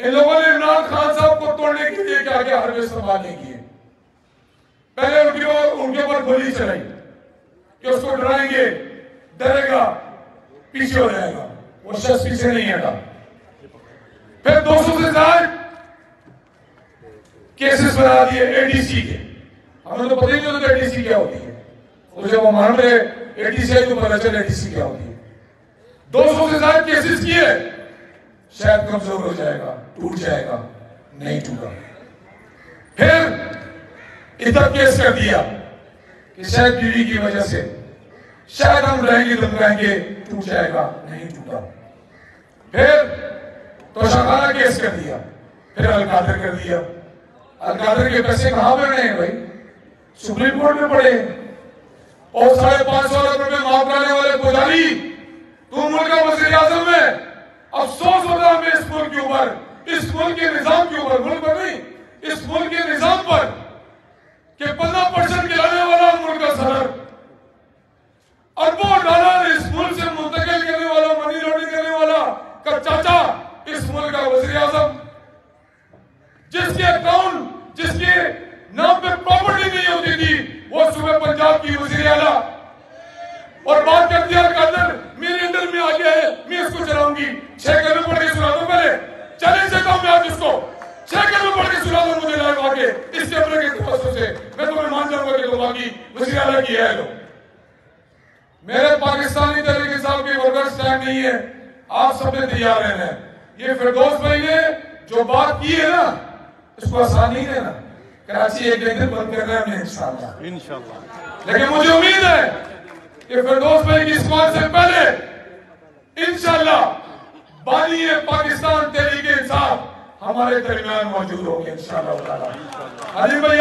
इन लोगों ने इमरान खान साहब को तोड़ने के लिए क्या क्या हरबे इस्तेमाल नहीं किए। पहले उनके ऊपर गोली चलाई कि उसको डराएंगे, डरेगा, पीछे हो जाएगा। वो शख्स पीछे नहीं हटा। फिर 200 से ज्यादा केसेस बना दिए एडीसी के। हमें तो पता ही नहीं होता एडीसी क्या होती है। तो जब हम मान रहे एडीसी है तो पता चले एडीसी क्या होती है। 200 से ज्यादा केसेस किए, शायद कमजोर हो जाएगा, टूट जाएगा, नहीं टूटा। फिर इधर केस कर दिया कि शायद बीवी की वजह से शायद हम रहेंगे दम रहेंगे, टूट जाएगा, नहीं टूटा। फिर तोशाखाना केस कर दिया, फिर अलकादर कर दिया। अलकादर के पैसे कहां पे गए हैं भाई? सुप्रीम कोर्ट में पड़े। और 550 लाख रुपए माफ कराने वाले पुजारी, तुम मुल्क का वज़ीर आज़म है। अफसोस होता है इस मुल्क के ऊपर, इस मुल्क के निजाम के ऊपर, मुल्क पर नहीं, इस मुल्क के निजाम पर कि 15% गिराने वाला मुल्क का सदर, अरबों डॉलर इस मुल्क से मुंतकिल करने वाला, मनी लॉन्ड्रिंग करने वाला का चाचा इस मुल्क का वज़ीर आज़म, जिसके अकाउंट, जिसके नाम पे प्रॉपर्टी नहीं होती थी, वो सुबह पंजाब की वज़ीर आला और बात कर दिया कादर मेरे अंडर में आ गया है, मैं इसको चलाऊंगी। 6 कदम पढ़ के सुना दो, पहले चले से कम मैं आज इसको 6 कदम पढ़ के सुना दो मुझे लाइव आके इस कैमरे के तवज्जो से। मैं तुम्हें मान जाऊंगा कि तुम आगे वज़ीर आला की है। लो मेरे पाकिस्तानी तहरीक इंसाफ के वर्कर्स टाइम नहीं है, आप सबने तैयार रहना है। ये फिरदौस भाई ने जो बात की है ना, इसको आसान नहीं है ना। कराची एक दिन बंद कर रहे हैं इंशाल्लाह। लेकिन मुझे उम्मीद है कि फिरदौस भाई की स्क्वाड से पहले इंशाल्लाह बानी पाकिस्तान तहरीक इंसाफ हमारे दरमियान मौजूद होंगे इंशाल्लाह। अली भाई